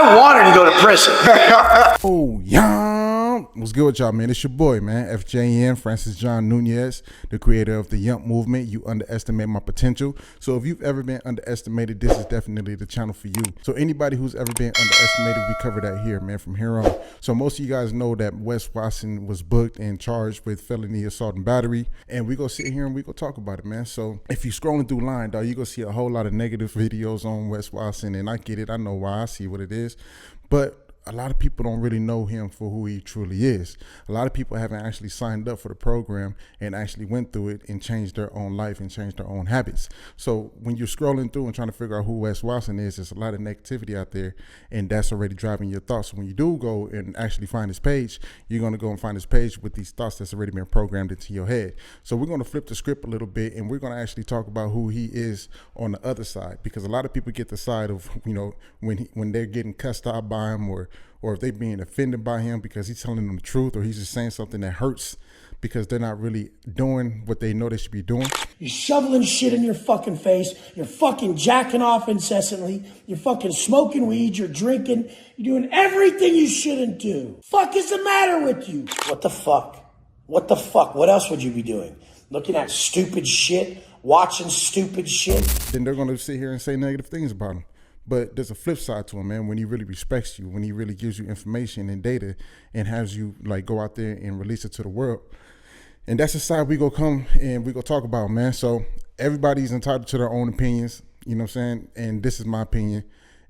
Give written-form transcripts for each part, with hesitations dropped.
don't want her to go to prison. Oh, yeah. What's good with y'all, man? It's your boy, man. FJN, Francis John Nunez, the creator of the Yump Movement. You underestimate my potential. So if you've ever been underestimated, this is definitely the channel for you. So anybody who's ever been underestimated, we cover that here, man, from here on. So most of you guys know that Wes Watson was booked and charged with felony assault and battery. And we go sit here and we go talk about it, man. So if you're scrolling through line, dog, you're going to see a whole lot of negative videos on Wes Watson. And I get it. I know why. I see what it is. But a lot of people don't really know him for who he truly is. A lot of people haven't actually signed up for the program and actually went through it and changed their own life and changed their own habits. So when you're scrolling through and trying to figure out who Wes Watson is, there's a lot of negativity out there, and that's already driving your thoughts. So when you do go and actually find his page, you're going to go and find his page with these thoughts that's already been programmed into your head. So we're going to flip the script a little bit, and we're going to actually talk about who he is on the other side, because a lot of people get the side of, you know, when they're getting cussed out by him, or if they're being offended by him because he's telling them the truth, or he's just saying something that hurts because they're not really doing what they know they should be doing. You're shoveling shit in your fucking face. You're fucking jacking off incessantly. You're fucking smoking weed. You're drinking. You're doing everything you shouldn't do. Fuck is the matter with you? What the fuck? What the fuck? What else would you be doing? Looking at stupid shit? Watching stupid shit? Then they're going to sit here and say negative things about him. But there's a flip side to him, man, when he really respects you, when he really gives you information and data and has you like go out there and release it to the world. And that's the side we go come and we go talk about, man. So everybody's entitled to their own opinions, you know what I'm saying? And this is my opinion.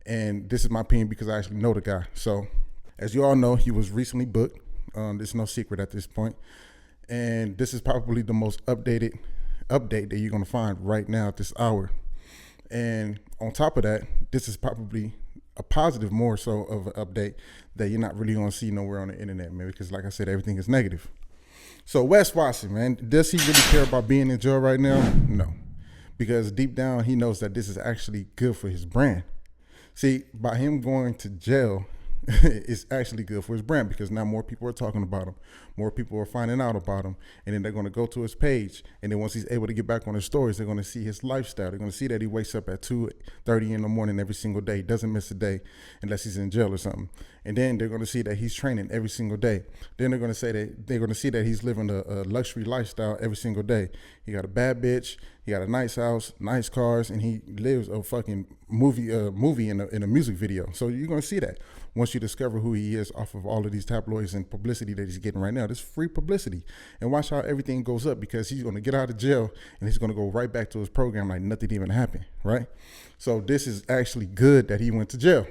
And this is my opinion because I actually know the guy. So as you all know, he was recently booked. There's no secret at this point. And this is probably the most updated update that you're going to find right now at this hour. And on top of that, this is probably a positive more so of an update that you're not really going to see nowhere on the internet, man, because like I said, everything is negative. So Wes Watson, man, does he really care about being in jail right now? No, because deep down he knows that this is actually good for his brand. See, by him going to jail, it's actually good for his brand, because now more people are talking about him, more people are finding out about him, and then they're going to go to his page, and then once he's able to get back on his stories, they're going to see his lifestyle. They're going to see that he wakes up at 2:30 in the morning every single day, doesn't miss a day unless he's in jail or something. And then they're going to see that he's training every single day. Then they're going to see that he's living a luxury lifestyle every single day. He got a bad bitch, he got a nice house, nice cars, and he lives a fucking movie in a music video. So you're going to see that once you discover who he is off of all of these tabloids and publicity that he's getting right now. This free publicity. And watch how everything goes up, because he's going to get out of jail and he's going to go right back to his program like nothing even happened, right? So this is actually good that he went to jail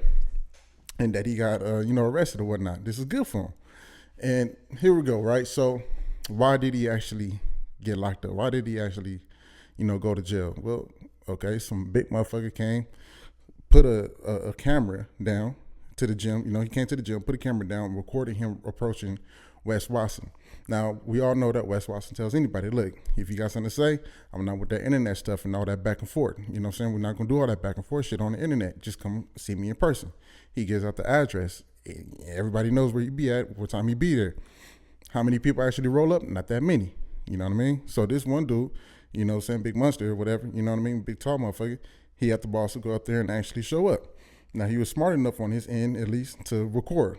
and that he got arrested or whatnot. This is good for him. And here we go, right? So why did he actually get locked up? Why did he actually, go to jail? Well, okay, some big motherfucker came, put a camera down to the gym. He came to the gym, put a camera down, recorded him approaching Wes Watson. Now, we all know that Wes Watson tells anybody, look, if you got something to say, I'm not with that internet stuff and all that back and forth. You know what I'm saying? We're not going to do all that back and forth shit on the internet. Just come see me in person. He gives out the address. Everybody knows where he be at, what time he be there. How many people actually roll up? Not that many. You know what I mean? So this one dude, big monster or whatever, you know what I mean? Big tall motherfucker. He had the balls to go up there and actually show up. Now, he was smart enough on his end, at least, to record,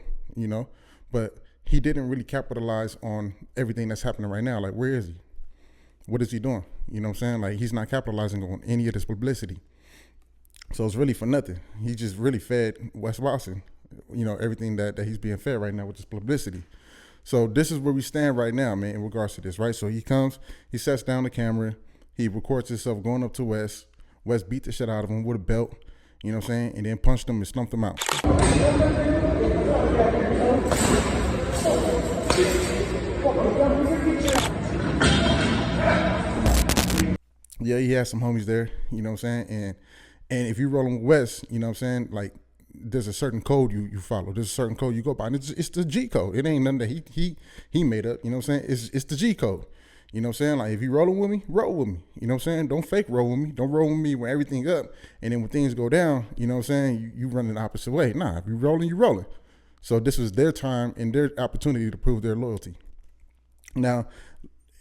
but he didn't really capitalize on everything that's happening right now. Like, where is he? What is he doing? You know what I'm saying? Like, he's not capitalizing on any of this publicity. So it's really for nothing. He just really fed Wes Watson, everything that he's being fed right now with this publicity. So this is where we stand right now, man, in regards to this, right? So he comes, he sets down the camera, he records himself going up to Wes. Wes beat the shit out of him with a belt, you know what I'm saying? And then punched him and stumped him out. Yeah, he has some homies there, you know what I'm saying? And if you're rolling with Wes, you know what I'm saying? Like, there's a certain code you follow. There's a certain code you go by. And it's the G code. It ain't nothing that he made up, you know what I'm saying? It's the G code. You know what I'm saying? Like, if you rolling with me, roll with me. You know what I'm saying? Don't fake roll with me. Don't roll with me when everything up. And then when things go down, you know what I'm saying? You run the opposite way. Nah, if you rolling, you rolling. So this was their time and their opportunity to prove their loyalty. Now,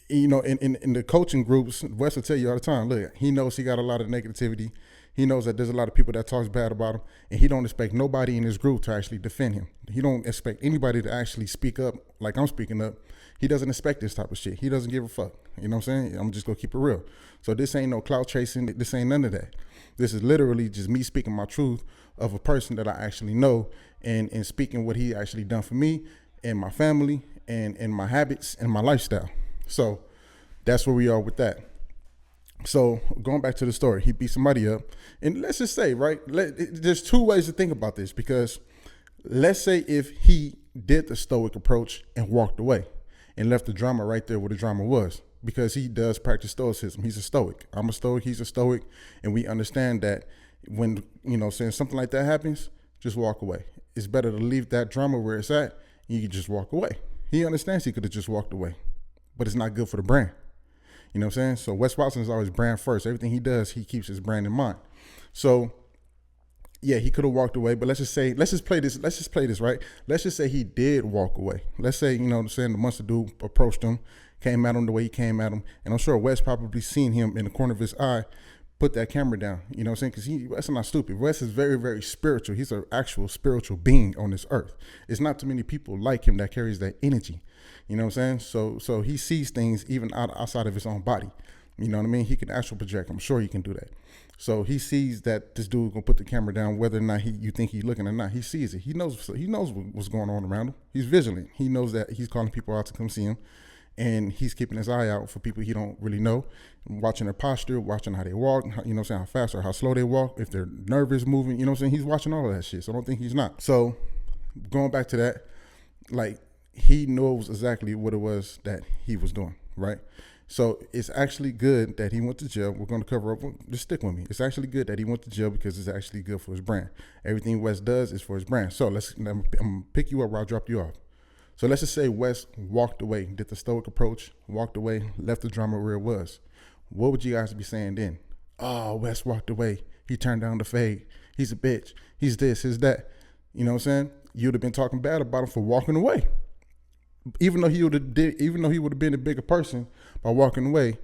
in the coaching groups, Wes will tell you all the time, look, he knows he got a lot of negativity. He knows that there's a lot of people that talks bad about him, and he don't expect nobody in his group to actually defend him. He don't expect anybody to actually speak up like I'm speaking up. He doesn't expect this type of shit. He doesn't give a fuck. You know what I'm saying? I'm just gonna keep it real. So this ain't no clout chasing. This ain't none of that. This is literally just me speaking my truth of a person that I actually know, and speaking what he actually done for me and my family and my habits and my lifestyle. So that's where we are with that. So going back to the story, he beat somebody up, and let's just say, right, there's two ways to think about this, because let's say if he did the stoic approach and walked away and left the drama right there where the drama was, because he does practice stoicism. He's a stoic. I'm a stoic. He's a stoic. And we understand that when, saying something like that happens, just walk away. It's better to leave that drama where it's at, and you can just walk away. He understands he could have just walked away, but it's not good for the brand. You know what I'm saying? So Wes Watson is always brand first. Everything he does, he keeps his brand in mind. So yeah, he could have walked away, but let's just play this, right? Let's just say he did walk away. Let's say, the monster dude approached him, came at him the way he came at him. And I'm sure Wes probably seen him in the corner of his eye, put that camera down, you know what I'm saying? Because Wes is not stupid. Wes is very, very spiritual. He's an actual spiritual being on this earth. It's not too many people like him that carries that energy. You know what I'm saying? So he sees things even outside of his own body. You know what I mean? He can astral project. I'm sure he can do that. So he sees that this dude gonna put the camera down, whether or not you think he's looking or not. He sees it. He knows what's going on around him. He's vigilant. He knows that he's calling people out to come see him, and he's keeping his eye out for people he don't really know, watching their posture, watching how they walk, how fast or how slow they walk, if they're nervous moving, he's watching all of that shit. So I don't think he's not. So going back to that, like, he knows exactly what it was that he was doing, right? So it's actually good that he went to jail. We're going to cover up, just stick with me. It's actually good that he went to jail because it's actually good for his brand. Everything Wes does is for his brand. So I'm going to pick you up where I dropped you off. So let's just say Wes walked away, did the stoic approach, walked away, left the drama where it was. What would you guys be saying then? Oh, Wes walked away. He turned down the fade. He's a bitch. He's this, he's that. You know what I'm saying? You'd have been talking bad about him for walking away. Even though he would have been a bigger person by walking away,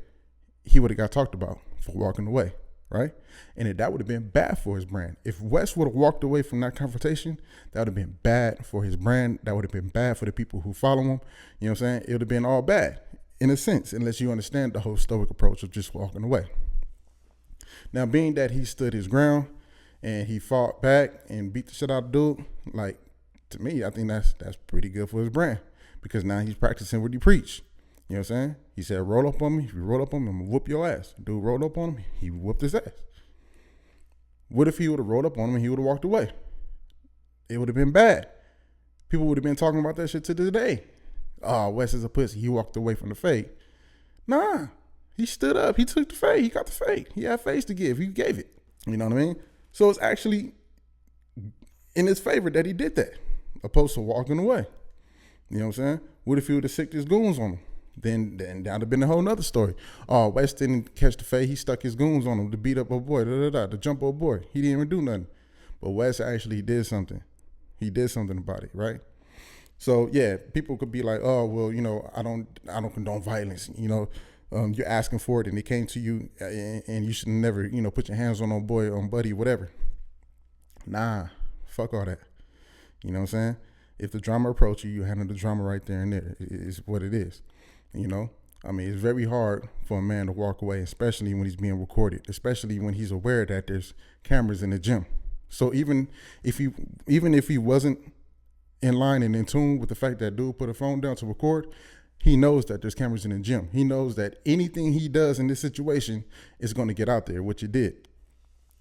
he would have got talked about for walking away, right? And that would have been bad for his brand. If Wes would have walked away from that confrontation, that would have been bad for his brand. That would have been bad for the people who follow him. You know what I'm saying? It would have been all bad in a sense, unless you understand the whole stoic approach of just walking away. Now, being that he stood his ground and he fought back and beat the shit out of the dude, like, to me, I think that's pretty good for his brand. Because now he's practicing what he preached. You know what I'm saying? He said, roll up on me. If you roll up on me, I'm going to whoop your ass. Dude rolled up on him. He whooped his ass. What if he would have rolled up on him and he would have walked away? It would have been bad. People would have been talking about that shit to this day. Oh, Wes is a pussy. He walked away from the fade. Nah. He stood up. He took the fade. He got the fade. He had face to give. He gave it. You know what I mean? So it's actually in his favor that he did that, opposed to walking away. You know what I'm saying? What if he would have sicked his goons on him? Then that would have been a whole nother story. Oh, Wes didn't catch the fade. He stuck his goons on him to beat up old boy, to jump old boy. He didn't even do nothing. But Wes actually did something. He did something about it, right? So yeah, people could be like, oh, well, I don't condone violence. You're asking for it, and it came to you, and you should never, put your hands on old boy, on buddy, whatever. Nah, fuck all that. You know what I'm saying? If the drama approach you, you handle the drama right there and there. It's what it is. It's very hard for a man to walk away, especially when he's being recorded, especially when he's aware that there's cameras in the gym. So even if he wasn't in line and in tune with the fact that dude put a phone down to record, he knows that there's cameras in the gym. He knows that anything he does in this situation is going to get out there, which it did.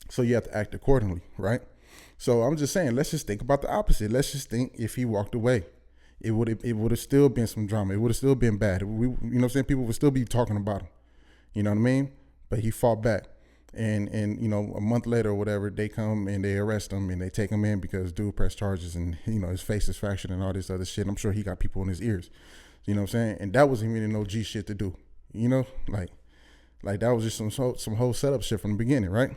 So you have to act accordingly, right? So I'm just saying, let's just think about the opposite. Let's just think if he walked away, it would have still been some drama. It would have still been bad. You know what I'm saying? People would still be talking about him. You know what I mean? But he fought back. And a month later or whatever, they come and they arrest him and they take him in because dude pressed charges and, his face is fractured and all this other shit. I'm sure he got people in his ears. You know what I'm saying? And that wasn't really no G shit to do. Like that was just some whole setup shit from the beginning, right?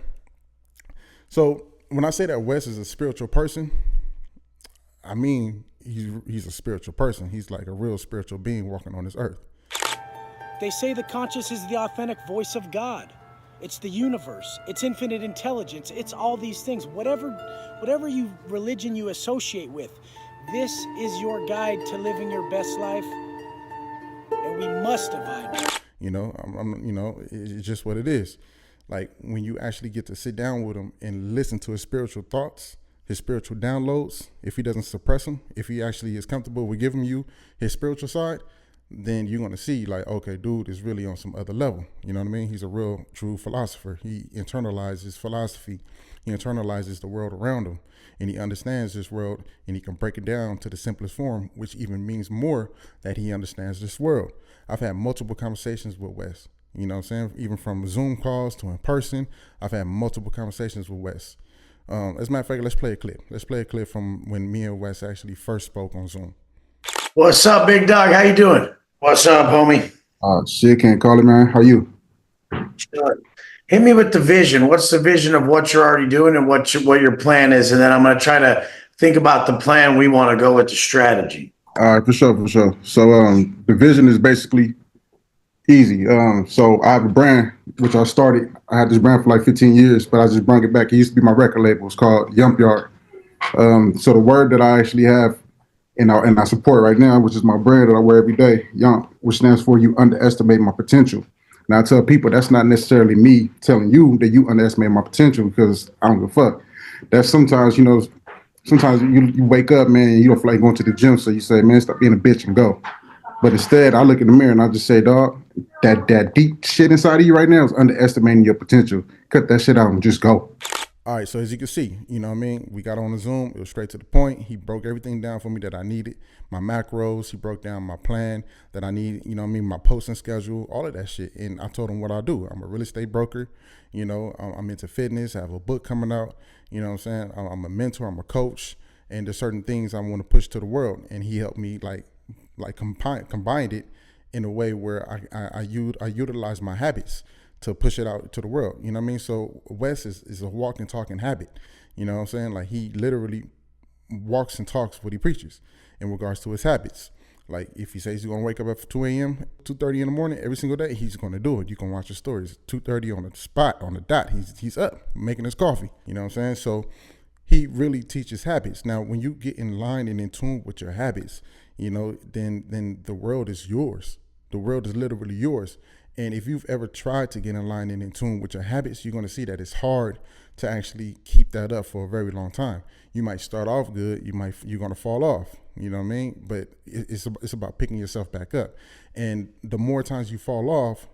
So when I say that Wes is a spiritual person, I mean he's a spiritual person. He's like a real spiritual being walking on this earth. They say the conscious is the authentic voice of God. It's the universe. It's infinite intelligence. It's all these things. Whatever religion you associate with, this is your guide to living your best life, and we must abide by it. You know, it's just what it is. Like when you actually get to sit down with him and listen to his spiritual thoughts, his spiritual downloads, if he doesn't suppress them, if he actually is comfortable with giving you his spiritual side, then you're going to see like, okay, dude is really on some other level. You know what I mean? He's a real, true philosopher. He internalizes philosophy. He internalizes the world around him, and he understands this world, and he can break it down to the simplest form, which even means more that he understands this world. I've had multiple conversations with Wes. You know what I'm saying? Even from Zoom calls to in person, I've had multiple conversations with Wes. As a matter of fact, let's play a clip. Let's play a clip from when me and Wes actually first spoke on Zoom. What's up, big dog? How you doing? What's up, homie? Shit, can't call it, man. How you? Sure. Hit me with the vision. What's the vision of what you're already doing and what your plan is? And then I'm going to try to think about the plan we want to go with the strategy. All right, for sure. So the vision is basically easy. So I have a brand, which I started. I had this brand for like 15 years, but I just brought it back. It used to be my record label. It's called Yump Yard. So the word that I actually have and I support right now, which is my brand that I wear every day, Yump, which stands for you underestimate my potential. Now I tell people that's not necessarily me telling you that you underestimate my potential, because I don't give a fuck. That's sometimes, you wake up, man, and you don't feel like going to the gym, so you say, man, stop being a bitch and go. But instead, I look in the mirror and I just say, dog, that deep shit inside of you right now is underestimating your potential. Cut that shit out and just go. All right, so as you can see, you know what I mean? We got on the Zoom. It was straight to the point. He broke everything down for me that I needed. My macros, he broke down my plan that I need, you know what I mean? My posting schedule, all of that shit. And I told him what I do. I'm a real estate broker. You know, I'm into fitness. I have a book coming out. You know what I'm saying? I'm a mentor. I'm a coach. And there's certain things I want to push to the world. And he helped me like combined it in a way where I utilize my habits to push it out to the world. You know what I mean? So Wes is a walking, talking habit. You know what I'm saying? Like he literally walks and talks what he preaches in regards to his habits. Like if he says he's going to wake up at 2 a.m., 2:30 in the morning every single day, he's going to do it. You can watch his stories. 2:30 on the spot, on the dot. He's up making his coffee. You know what I'm saying? So he really teaches habits. Now, when you get in line and in tune with your habits, you know, then the world is yours. The world is literally yours. And if you've ever tried to get in line and in tune with your habits, you're going to see that it's hard to actually keep that up for a very long time. You might start off good, you're going to fall off, you know what I mean? But it's about picking yourself back up. And the more times you fall off,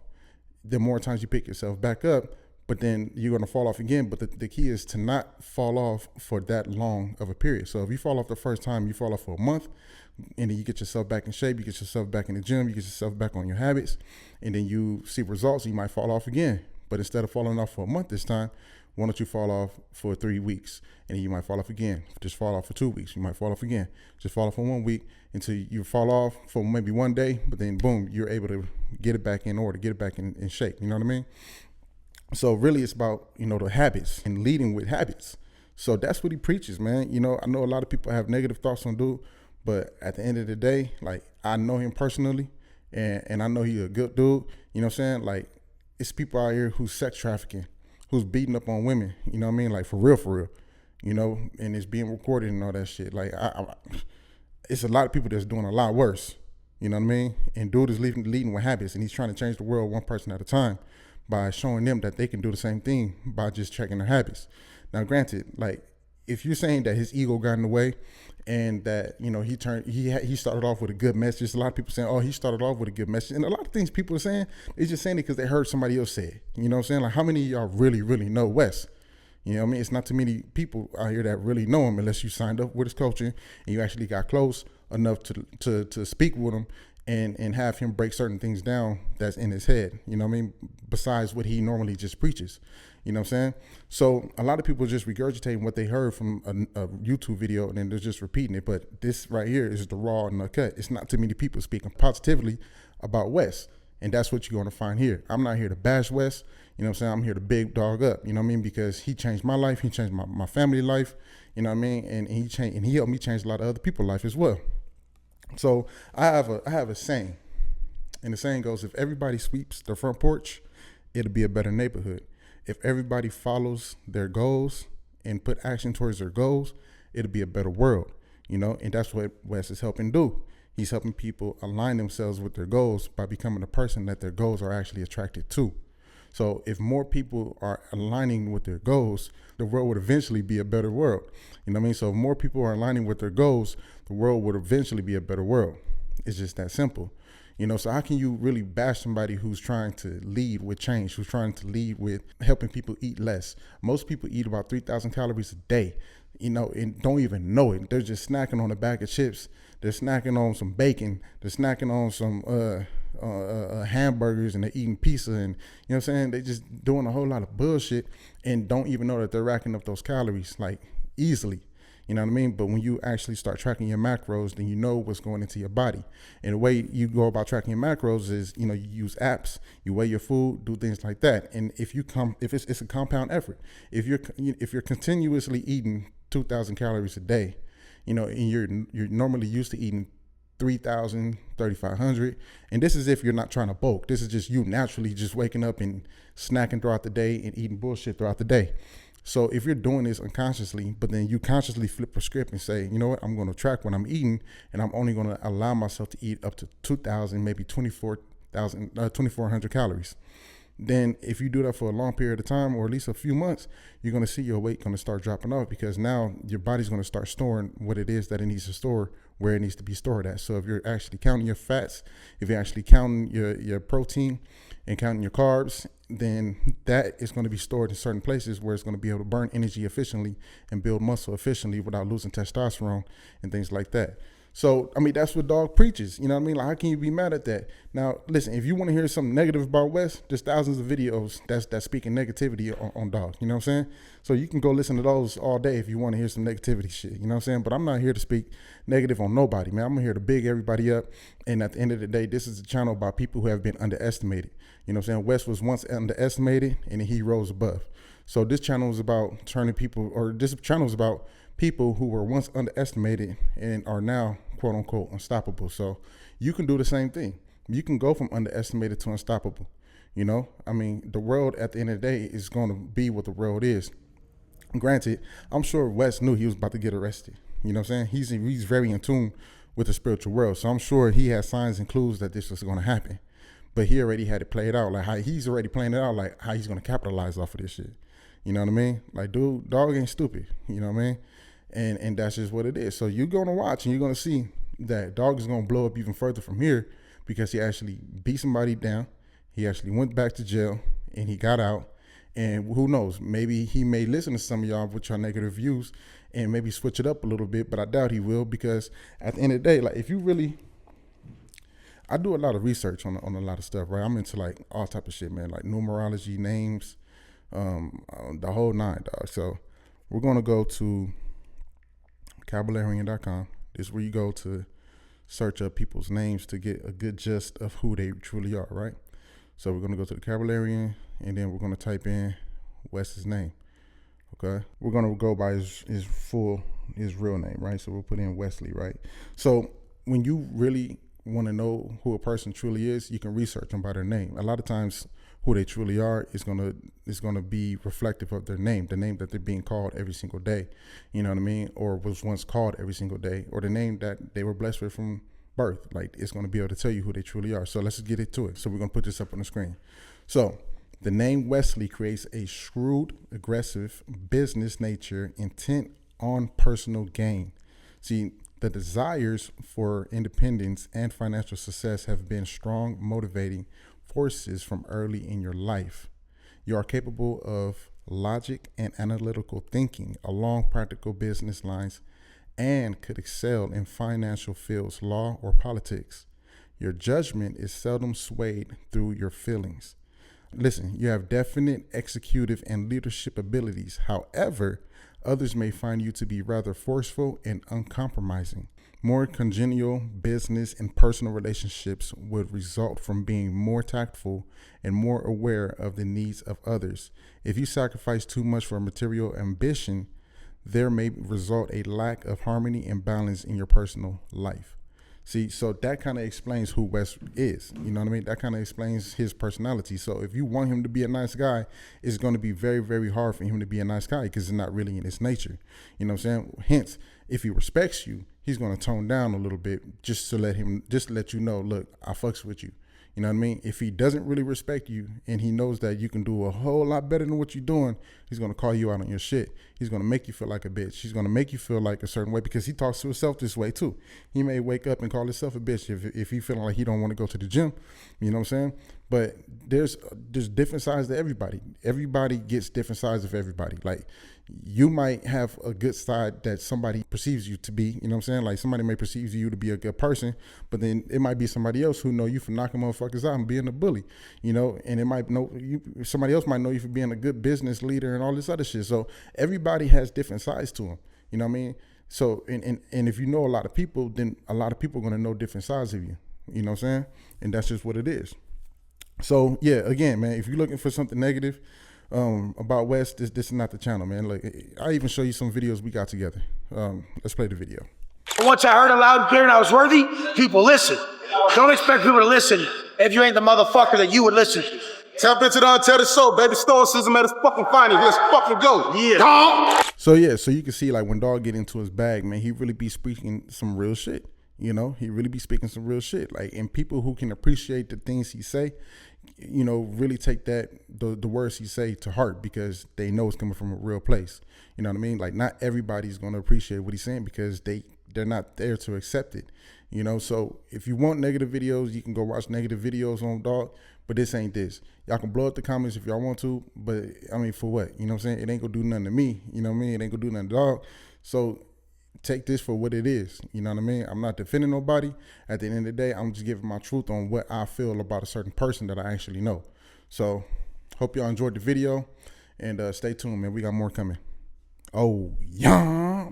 the more times you pick yourself back up, but then you're going to fall off again. But the key is to not fall off for that long of a period. So if you fall off the first time, you fall off for a month, and then you get yourself back in shape, you get yourself back in the gym, you get yourself back on your habits, and then you see results, you might fall off again. But instead of falling off for a month this time, why don't you fall off for 3 weeks, and then you might fall off again. Just fall off for 2 weeks, you might fall off again. Just fall off for 1 week until you fall off for maybe one day, but then boom, you're able to get it back in order, get it back in shape. You know what I mean? So really it's about, you know, the habits and leading with habits. So that's what he preaches, man. You know, I know a lot of people have negative thoughts on dude, but at the end of the day, like I know him personally, and I know he's a good dude. You know what I'm saying? Like it's people out here who's sex trafficking, who's beating up on women. You know what I mean? Like for real. You know, and it's being recorded and all that shit. Like it's a lot of people that's doing a lot worse. You know what I mean? And dude is leading with habits, and he's trying to change the world one person at a time by showing them that they can do the same thing by just checking their habits. Now, granted, like if you're saying that his ego got in the way and that, you know, he started off with a good message. A lot of people saying, oh, he started off with a good message. And a lot of things people are saying, they're just saying it because they heard somebody else say it. You know what I'm saying? Like how many of y'all really know Wes? You know what I mean? It's not too many people out here that really know him unless you signed up with his coaching and you actually got close enough to speak with him and have him break certain things down that's in his head, you know what I mean? Besides what he normally just preaches, you know what I'm saying? So a lot of people just regurgitating what they heard from a YouTube video and then they're just repeating it. But this right here is the raw and the cut. It's not too many people speaking positively about Wes. And that's what you're going to find here. I'm not here to bash Wes. You know what I'm saying? I'm here to big dog up, you know what I mean? Because he changed my life. He changed my family life, you know what I mean? And he helped me change a lot of other people's life as well. So I have a saying, and the saying goes, if everybody sweeps their front porch, it'll be a better neighborhood. If everybody follows their goals and put action towards their goals, it'll be a better world, and that's what Wes is helping do. He's helping people align themselves with their goals by becoming a person that their goals are actually attracted to. So if more people are aligning with their goals, the world would eventually be a better world. You know what I mean? So if more people are aligning with their goals, the world would eventually be a better world. It's just that simple. So how can you really bash somebody who's trying to lead with change, who's trying to lead with helping people eat less? Most people eat about 3,000 calories a day, and don't even know it. They're just snacking on a bag of chips. They're snacking on some bacon. They're snacking on some hamburgers, and they're eating pizza, and what I'm saying? They just doing a whole lot of bullshit and don't even know that they're racking up those calories like easily. You know what I mean? But when you actually start tracking your macros, then you know what's going into your body. And the way you go about tracking your macros is, you use apps, you weigh your food, do things like that. And if it's a compound effort. If you're continuously eating 2,000 calories a day, and you're normally used to eating 3,000, 3,500, and this is if you're not trying to bulk. This is just you naturally just waking up and snacking throughout the day and eating bullshit throughout the day. So if you're doing this unconsciously, but then you consciously flip a script and say, you know what, I'm going to track what I'm eating, and I'm only going to allow myself to eat up to 2,000, maybe 2,400 calories. Then if you do that for a long period of time, or at least a few months, you're going to see your weight going to start dropping off, because now your body's going to start storing what it is that it needs to store where it needs to be stored at. So if you're actually counting your fats, if you're actually counting your protein and counting your carbs, then that is going to be stored in certain places where it's going to be able to burn energy efficiently and build muscle efficiently without losing testosterone and things like that. So, that's what Dog preaches. You know what I mean? Like, how can you be mad at that? Now, listen, if you want to hear something negative about Wes, there's thousands of videos that's speaking negativity on Dog. You know what I'm saying? So you can go listen to those all day if you want to hear some negativity shit. You know what I'm saying? But I'm not here to speak negative on nobody, man. I'm here to big everybody up. And at the end of the day, this is a channel about people who have been underestimated. You know what I'm saying? Wes was once underestimated, and then he rose above. So this channel is about people who were once underestimated and are now, quote unquote, unstoppable. So you can do the same thing. You can go from underestimated to unstoppable. The world at the end of the day is going to be what the world is. Granted, I'm sure Wes knew he was about to get arrested. You know what I'm saying? He's very in tune with the spiritual world. So I'm sure he had signs and clues that this was going to happen. But he already had it played out. Like, how he's already playing it out, like how he's going to capitalize off of this shit. You know what I mean? Like, dude, Dog ain't stupid. You know what I mean? And that's just what it is. So you're going to watch and you're going to see that Dog is going to blow up even further from here, because he actually beat somebody down. He actually went back to jail and he got out. And who knows, maybe he may listen to some of y'all with your negative views and maybe switch it up a little bit, but I doubt he will, because at the end of the day, like, if you really, I do a lot of research on a lot of stuff, right? I'm into like all type of shit, man, like numerology, names, the whole nine, dog. So we're going to go to Caballerian.com. This is where you go to search up people's names to get a good gist of who they truly are, right? So we're going to go to the Caballerian, and then we're going to type in Wes's name, okay? We're going to go by his real name, right? So we'll put in Wesley, right? So when you really want to know who a person truly is, you can research them by their name. A lot of times who they truly are is gonna be reflective of their name, the name that they're being called every single day. You know what I mean? Or was once called every single day, or the name that they were blessed with from birth. Like, it's gonna be able to tell you who they truly are. So let's just get into it. So we're gonna put this up on the screen. So the name Wesley creates a shrewd, aggressive, business nature, intent on personal gain. See, the desires for independence and financial success have been strong, motivating forces from early in your life. You are capable of logic and analytical thinking along practical business lines, and could excel in financial fields, law, or politics. Your judgment is seldom swayed through your feelings. Listen, you have definite executive and leadership abilities. However, others may find you to be rather forceful and uncompromising. More congenial business and personal relationships would result from being more tactful and more aware of the needs of others. If you sacrifice too much for material ambition, there may result a lack of harmony and balance in your personal life. See, so that kind of explains who Wes is. You know what I mean? That kind of explains his personality. So if you want him to be a nice guy, it's going to be very, very hard for him to be a nice guy because it's not really in his nature. You know what I'm saying? Hence, if he respects you, he's going to tone down a little bit just to let you know, look, I fucks with you. You know what I mean? If he doesn't really respect you and he knows that you can do a whole lot better than what you're doing, he's going to call you out on your shit. He's going to make you feel like a bitch. He's going to make you feel like a certain way because he talks to himself this way too. He may wake up and call himself a bitch if he feeling like he don't want to go to the gym. You know what I'm saying? But there's different sides to everybody. Everybody gets different sides of everybody. Like you might have a good side that somebody perceives you to be, you know what I'm saying? Like somebody may perceive you to be a good person, but then it might be somebody else who know you for knocking motherfuckers out and being a bully, you know, and it might know you, somebody else might know you for being a good business leader and all this other shit. So everybody has different sides to them, you know what I mean? So, and if you know a lot of people, then a lot of people are going to know different sides of you, you know what I'm saying? And that's just what it is. So yeah, again, man, if you're looking for something negative, about Wes, this is not the channel, man. Like I even show you some videos we got together. Let's play the video. Once I heard it loud and clear and I was worthy, people listen. Don't expect people to listen if you ain't the motherfucker that you would listen to. Tap into the Untethered Show, baby. Stoicism at its fucking finest. Let's fucking go. Yeah. Dog. So yeah, so you can see like when Dog get into his bag, man, he really be speaking some real shit. You know, he really be speaking some real shit. Like, and people who can appreciate the things he say, you know, really take the words he say to heart because they know it's coming from a real place. You know what I mean? Like, not everybody's going to appreciate what he's saying because they're not there to accept it. You know, so if you want negative videos, you can go watch negative videos on Dog, but this ain't this. Y'all can blow up the comments if y'all want to, but I mean, for what? You know what I'm saying? It ain't gonna do nothing to me. You know what I mean? It ain't gonna do nothing to Dog. So take this for what it is. You know what I mean? I'm not defending nobody. At the end of the day, I'm just giving my truth on what I feel about a certain person that I actually know. So hope y'all enjoyed the video and stay tuned, man. We got more coming. Oh, yeah.